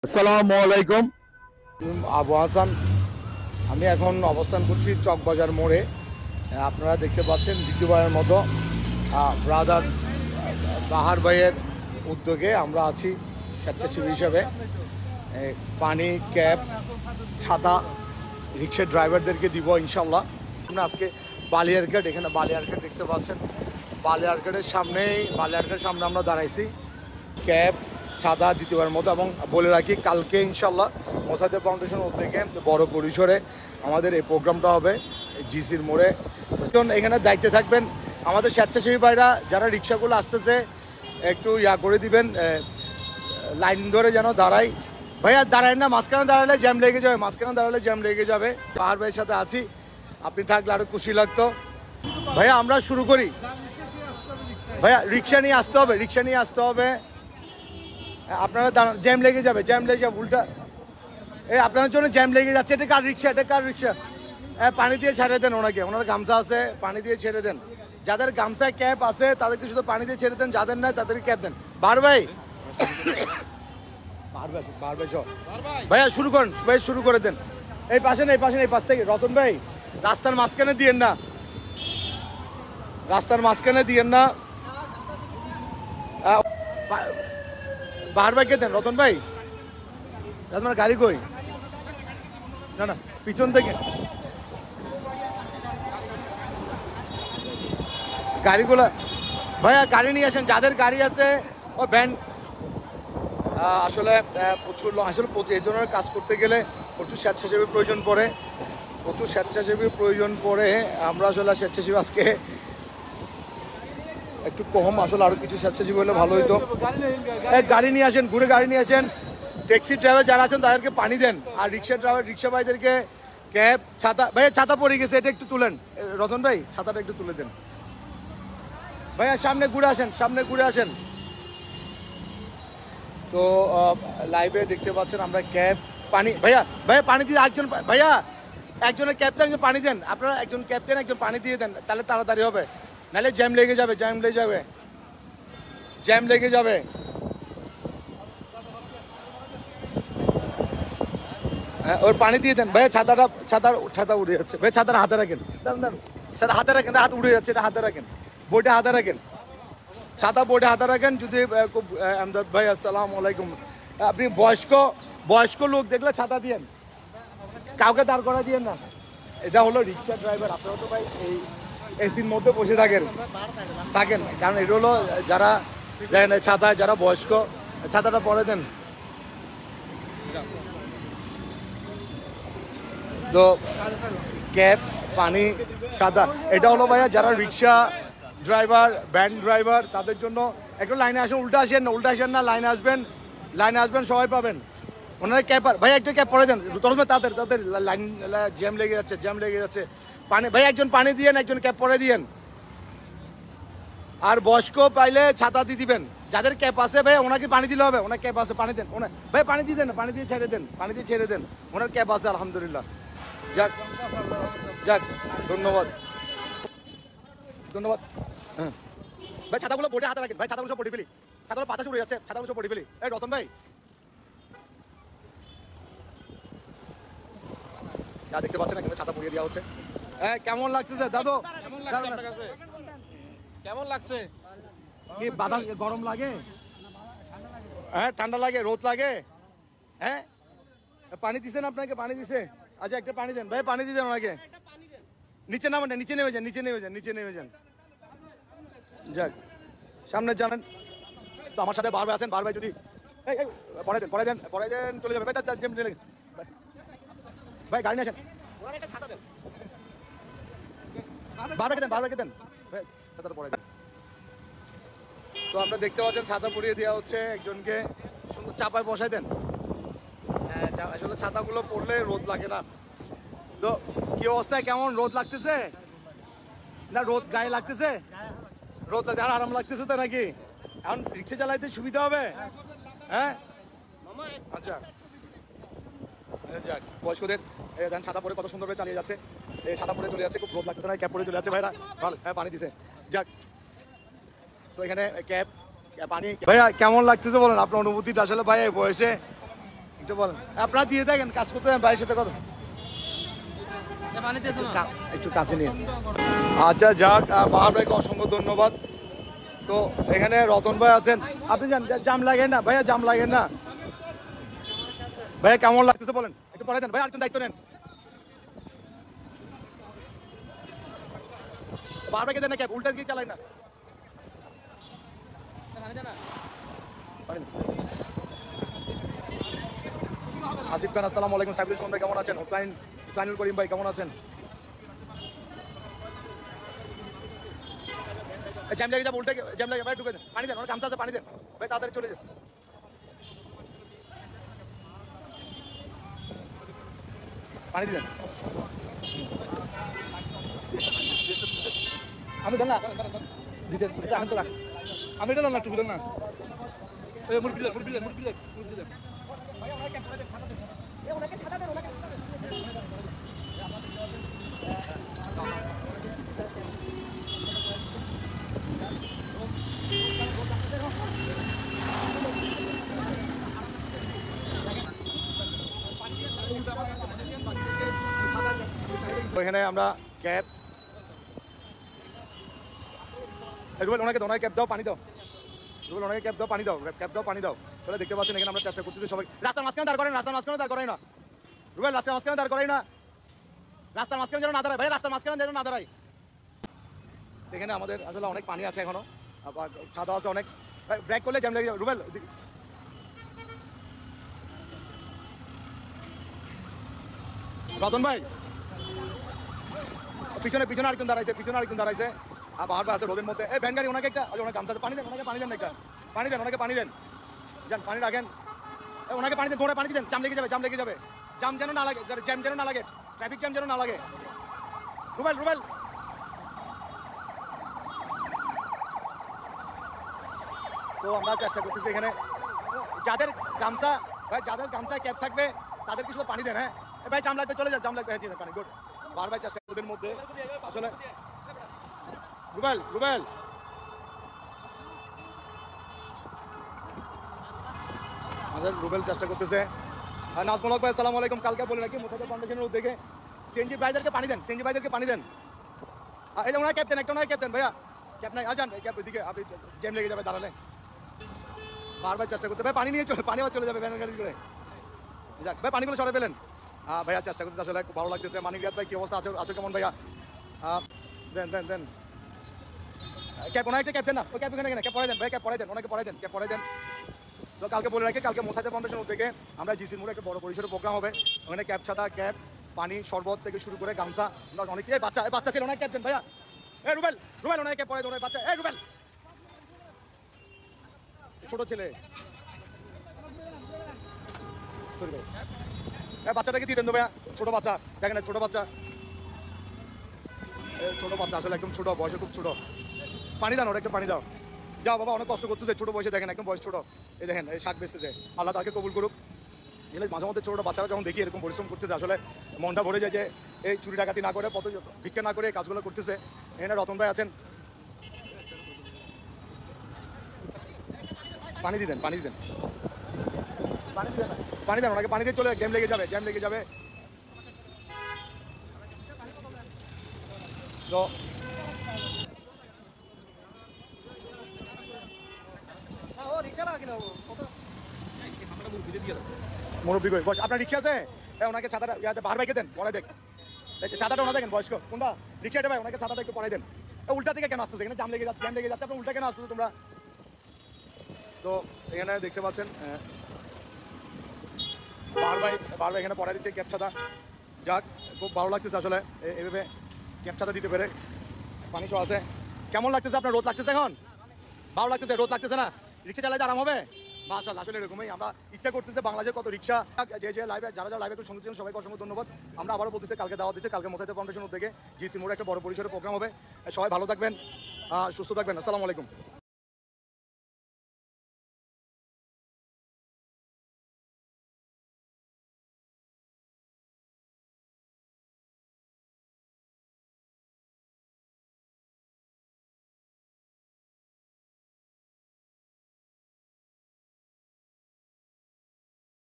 আসসালামু আলাইকুম। আবু হাসান। আমি এখন অবস্থান করছি চকবাজার মোড়ে। আপনারা দেখতে পাচ্ছেন দ্বিতীয়বারের মতো ব্রাদার বাহার ভাইয়ের উদ্যোগে আমরা আছি স্বেচ্ছাসেবী হিসেবে। পানি, ক্যাব, ছাতা রিক্সার ড্রাইভারদেরকে দিব ইনশাল্লাহ। আমরা আজকে বালিয়ারঘাট, এখানে বালিয়ারঘাট দেখতে পাচ্ছেন। বালিয়ারঘাটের সামনে আমরা দাঁড়াইছি ক্যাব, ছাতা দ্বিতীয়বার মতো। এবং বলে রাখি, কালকে ইনশাল্লাহ মোসাদ্দেক ফাউন্ডেশন উদ্যোগে বড় পরিসরে আমাদের এই প্রোগ্রামটা হবে জিসির মোড়ে। এখানে দায়িত্বে থাকবেন আমাদের স্বেচ্ছাসেবী ভাইরা, যারা রিক্সাগুলো আসতেছে একটু করে দিবেন, লাইন ধরে যেন দাঁড়ায়। ভাইয়া দাঁড়ায় না, মাঝখানে দাঁড়ালে জ্যাম লেগে যাবে। পাহাড় ভাইয়ের সাথে আছি, আপনি থাকলে আরও খুশি লাগতো। ভাইয়া আমরা শুরু করি। ভাইয়া রিক্সা নিয়ে আসতে হবে। আপনারা জ্যাম লেগে যাবে উল্টা। আপনার জন্য জ্যাম লেগে যাচ্ছে। এটা কার রিক্সা? পানি দিয়ে ছেড়ে দেন ওনাকে, ওনার গামছা আছে, পানি দিয়ে ছেড়ে দেন। যাদের গামছায় ক্যাপ আছে তাদেরকে শুধু পানি দিয়ে ছেড়ে দেন, যাদের নাই তাদেরকে ক্যাপ দেন। ভাই ভাইয়া শুরু করে দেন। এই পাশ থেকে রতন ভাই, রাস্তার মাঝখানে দিয়েন না। বাহার ভাইকে দেন। রতন ভাই, গাড়ি কই? না পিছন থেকে গাড়িগুলা। ভাইয়া গাড়ি নিয়ে আসেন, যাদের গাড়ি আছে ও ভ্যান। আসলে এই জন্য কাজ করতে গেলে প্রচুর স্বেচ্ছাসেবীর প্রয়োজন পড়ে। আমরা আসলে স্বেচ্ছাসেবী আজকে একটু কম, আসলে আরো কিছু স্বেচ্ছাসেবী হলে ভালো হইতো। গাড়ি নিয়ে আসেন, ঘুরে গাড়ি নিয়ে আসেন। ট্যাক্সি ড্রাইভার যারা আছেন তাদেরকে পানি দেন, আর রিক্সা ভাইদেরকে ক্যাব, ছাতা। ভাইয়া ছাতা পড়ে গেছে, এটা একটু তুলেন। রতন ভাই ছাতাটা একটু তুলে দেন। ভাইয়া সামনে ঘুরে আসেন। তো লাইভে দেখতে পাচ্ছেন আমরা ক্যাব, পানি। ভাইয়া পানি দিয়ে একজনের ক্যাব দেন, একজন পানি দেন। আপনারা একজন ক্যাব দেন, একজন পানি দিয়ে দেন, তাহলে তাড়াতাড়ি হবে। নাহলে জ্যাম লেগে যাবে। হ্যাঁ, ওর পানি দিয়ে দেন। ভাইয়া ছাতা উড়ে যাচ্ছে। ভাই ছাতাটা হাতে রাখেন, ছাতা হাতে রাখেন, হাত উড়ে যাচ্ছে, এটা হাতে রাখেন, বোর্ডে হাতে রাখেন। ছাতা বোর্ডে হাতে রাখেন। যদি খুব আমদাদ ভাই আসসালামু আলাইকুম। আপনি বয়স্ক লোক দেখলে ছাতা দিয়েন, কাউকে দাঁড় করা দিয়েন না। এটা হলো রিক্সা ড্রাইভার। আপনারা তো ভাই এই এসির মধ্যে বসে থাকেন, কারণ এটা হলো যারা দেন ছাতায়, যারা বয়স্ক, ছাতাটা পরে দেন। তো ক্যাব, পানি, ছাতা, এটা হলো ভাইয়া যারা রিক্সা ড্রাইভার, ভ্যান ড্রাইভার, তাদের জন্য। একটু লাইনে আসেন, উল্টা আসেন না, লাইনে আসবেন, সবাই পাবেন। ওনারা ক্যাব, ভাই একটা ক্যাব পরে দেন তাদের লাইন, জ্যাম লেগে যাচ্ছে। পানি, ভাই একজন পানি দিয়েন, একজন ক্যাব পরে দিয়েন। আর বয়স্ক পাইলে ছাতা দিয়ে দিবেন। যাদের ক্যাপ আছে ভাই, ওনাকে পানি দিলে হবে। ওনার ক্যাপ আছে, পানি দেন। ভাই পানি দিয়ে দেন, পানি দিয়ে ছেড়ে দেন। ওনার ক্যাপ আছে আলহামদুলিল্লাহ। যাক ধন্যবাদ। হ্যাঁ ভাই, ছাতাগুলো বোর্ডে হাতে রাখেন। ভাই ছাতাগুলো সব পড়ে ফেলি, ছাতাগুলো পাতা উড়ে যাচ্ছে, ছাতাগুলো সব পড়ে ফেলি। এই রতন ভাই, যা দেখতে পাচ্ছেন এখানে ছাতা পরিয়ে দেওয়া হচ্ছে। হ্যাঁ, কেমন লাগছে স্যার? দাদু কেমন লাগছে? কি বাতাস, গরম লাগে? হ্যাঁ, ঠান্ডা লাগে, রোদ লাগে। হ্যাঁ, পানি দিছেন? আপনাকে পানি দিছে? আচ্ছা একটা পানি দেন ভাই, পানি দিয়ে দেন ওনাকে। নিচে নেমে যান। যাক, সামনে জানেন তো আমার সাথে বারবার আছেন। বারবার যদি পরে দেন চলে যাবে। ভাই গাড়ি নিয়ে আসেন, বারবারকে দেন ভাই, ছাতাটা পরে দেন। তো আমরা দেখতে পাচ্ছেন ছাতা পরিয়ে দেওয়া হচ্ছে একজনকে, সুন্দর চাপায় বসাই দেন। হ্যাঁ, আসলে ছাতাগুলো পরলে রোদ লাগে না। তো কি অবস্থায়, কেমন রোদ লাগতেছে না? রোদ গায়ে লাগতেছে? রোদ লাগতে আর আরাম লাগতেছে তো নাকি? এখন রিক্সা চালাইতে সুবিধা হবে। হ্যাঁ আচ্ছা, যাক বয়স্কদের দেন ছাতা পরে কত সুন্দরভাবে চালিয়ে যাচ্ছে। এই ছাতা পরে চলে যাচ্ছে, খুব রোদ লাগতেছে না, ক্যাপ পরে চলে যাচ্ছে ভাইরা। ভালো, হ্যাঁ পানি দিছে। যাক, তো এখানে ক্যাপ, পানি। ভাইয়া কেমন লাগতেছে বলেন আপনার অনুভূতিটা? আসলে ভাই এই বয়সে একটু বলেন, আপনারা দিয়ে থাকেন কাজ করতে দেন ভাইয়ের সাথে কথা একটু কাছে নিয়ে। আচ্ছা যাক, বাহার ভাইকে অসংখ্য ধন্যবাদ। তো এখানে রতন ভাই আছেন, আপনি জাম লাগেন না ভাইয়া, জাম লাগেন না ভাইয়া, কেমন লাগতেছে বলেন একটু পরে দেন ভাই, আর দায়িত্ব নেন। বাহার ভাইকে দেন না ক্যাব, উল্টা দিকে চালাই না। আসিফ খান আসসালামু আলাইকুম, সাইফুল ইসলাম ভাই কেমন আছেন, হুসাইনুল করিম ভাই কেমন আছেন? জ্যাম লেগে যাবে, উল্টে জ্যাম লেগে ভাই, ঢুকে দেন, পানি দেন, অনেক গামছা আছে পানি দেন ভাই, তাড়াতাড়ি চলে যান, পানি দেন। আমি দেন না দিতে, আমি তো রাখ, আমি এটা না একটু দেন না, মুরগি দেন, মুরগি দেন, মুরগি দেন, মুরগি দেন। এখানে আমরা ক্যাব, রুবেল ওনাকে ওনাকে ক্যাব দাও, পানি দাও, রুবেল ওনাকে ক্যাব দাও, পানি দাও, ক্যাব দাও, পানি দাও। তাহলে দেখতে পাচ্ছেন এখানে আমরা চেষ্টা করতেছি সবাই, রাস্তার মাঝখানে দাঁড় করেন, রাস্তার মাঝখানে দাঁড় করাই না রুবেল, রাস্তার মাঝখানে দাঁড় করাই না, রাস্তার মাঝখানে যেন না দাঁড়ায় ভাই, রাস্তার মাঝখানে যেন না দাঁড়ায়। এখানে আমাদের আসলে অনেক পানি আছে এখনো, আবার ছাদা আছে অনেক, ব্রেক করলে জ্যাম লেগে যাবে। রুবেল রতন ভাই পিছনে পিছনে আরেকজন দাঁড়াইছে, পিছনে আরেকজন দাঁড়াইছে, আর বাহার আছে রোদের মধ্যে, এই ভ্যান গাড়ি ওনাকে একটা, ওনাকে গামছা পানি দেন, ওনাকে পানি দেন, একটা পানি দেন, ওনাকে পানি দেন, যান পানি রাখেন, ওনাকে পানি দেন, দৌড়ে পানি দেন, জাম লেগে যাবে, জাম লেগে যাবে, জাম যেন না লাগে, জ্যাম যেন না লাগে, ট্রাফিক জ্যাম যেন না লাগে। রুবেল রুবেল তো আমরা চেষ্টা করতেছি এখানে যাদের গামছা ভাই, যাদের গামছায় ক্যাব থাকবে তাদেরকে শুধু পানি দেন। হ্যাঁ ভাই, জাম লাগবে, চলে যান, জাম লাগবে, হ্যাঁ পানি, গুড। বারবার চেষ্টা ওদের মধ্যে আসলে রুবেল রুবেল আমাদের রুবেল চেষ্টা করতেছে। নাজমুল হক ভাই আসসালামু আলাইকুম, কালকে বলে রাখি মোসাদ্দেক ফাউন্ডেশনের উদ্যোগে সিএনজি ভাইদেরকে পানি দেন, সিএনজি ভাইদেরকে পানি দেন। এই যে ওনার ক্যাপ্টেন, একটা ওনার ক্যাপ্টেন ভাইয়া, ক্যাপ নাই, আজান ক্যাপ ওইদিকে, আপনি জ্যাম লেগে যাবে দাঁড়ালে। বারবার চেষ্টা করছে ভাই, পানি নিয়ে চলে, পানি আবার চলে যাবে ভ্যান গাড়ি করে, যাক ভাই পানিগুলো সরে পেলেন। হ্যাঁ ভাইয়া চেষ্টা করতেছে, আসলে খুব ভালো লাগতেছে। মানিক রিয়াদ ভাই কি অবস্থা আছে, আছো কেমন ভাইয়া? দেন দেন দেন ক্যাপ, ওনার একটা ক্যাপ দেন না, ওই ক্যাপ এখানে ক্যাপ পরে দেন ভাই, ক্যাপ পরে দেন, ওনাকে পরে দেন, ক্যাপ পরে দেন। তো কালকে বলে রাখি, কালকে মোসাদ্দেক ফাউন্ডেশন থেকে আমরা জিসির মোড়ে একটা বড় পরিসরে প্রোগ্রাম হবে, ওখানে ক্যাপ ছাতা, ক্যাপ, পানি, শরবত থেকে শুরু করে গামছা, অনেক বাচ্চা, বাচ্চা ছিল, ওনার ক্যাপ দেন ভাইয়া, এ রুবেল রুবেল ওনাকে ক্যাপ পরে দেন, বাচ্চা, এ রুবেল ছোট ছেলে, সরি ভাই, বাচ্চাটাকে দিয়ে দেন তো ভাইয়া, ছোট বাচ্চা দেখেন, ছোট বাচ্চা, ছোট বাচ্চা আসলে একদম ছোট, বয়সে খুব ছোট, পানি দাও, ওরা একটু পানি দাও, যাও বাবা, অনেক কষ্ট করতেছে, ছোট বয়সে দেখেন, একদম বয়স ছোট, এই দেখেন এই শাক বেচতেছে, আল্লাহ তাকে কবুল করুক। এগুলো মাঝে মধ্যে ছোটো বাচ্চারা যখন দেখি এরকম পরিশ্রম করতেছে, আসলে মনটা ভরে যায় যে এই চুরি ডাকাতি না করে, পথ ভিক্ষা না করে এই কাজগুলো করতেছে। এখানে রতন ভাই আছেন, পানি দিতেন, পানি দিতেন, পানি দিতেন, পানি দেন, ওনাকে পানি দিয়ে চলে, জ্যাম লেগে যাবে, জ্যাম লেগে যাবে। তো মুরব্বী কই বস, আপনার রিক্সা আছে? ওনাকে ছাতাটা ইয়াতে বাহার ভাইকে দেন, পরে দেখ ছাতাটা ওনা দেখেন, বয়স্ক কোনটা রিক্সাটা ভাই, ওনাকে ছাতাটা একটু পরে দেন। উল্টা থেকে কেন আসতেছে, এখানে জাম লেগে যাচ্ছে, জ্যাম লেগে যাচ্ছে, আপনার উল্টা কেন আসতেছে তোমরা? তো এখানে দেখতে পাচ্ছেন বাহার ভাই এখানে পরে দিচ্ছে ক্যাপ ছাতা, যাক খুব ভালো লাগতেছে আসলে এইভাবে ক্যাপ ছাতা দিতে পেরে। পানি সহ আছে, কেমন লাগতেছে আপনার? রোদ লাগতেছে এখন? ভালো লাগতেছে, রোদ লাগতেছে না? রিক্সা চালাতে আরাম হবে? মাশাআল্লাহ, আসলে এরকমই আমরা ইচ্ছা করতেছে, বাংলাদেশের কত রিক্সা, যে লাইভে যারা লাইভে একটু সঙ্গে ছিলেন সবাইকে অসংখ্য ধন্যবাদ। আমরা আবারও বলতেছি কালকে দাওয়াত দিচ্ছে, কালকে মোসাদ্দেক ফাউন্ডেশন থেকে জিসি মোড়ে একটা বড় পরিসরে প্রোগ্রাম হবে, সবাই ভালো থাকবেন, সুস্থ থাকবেন, আসসালামু আলাইকুম।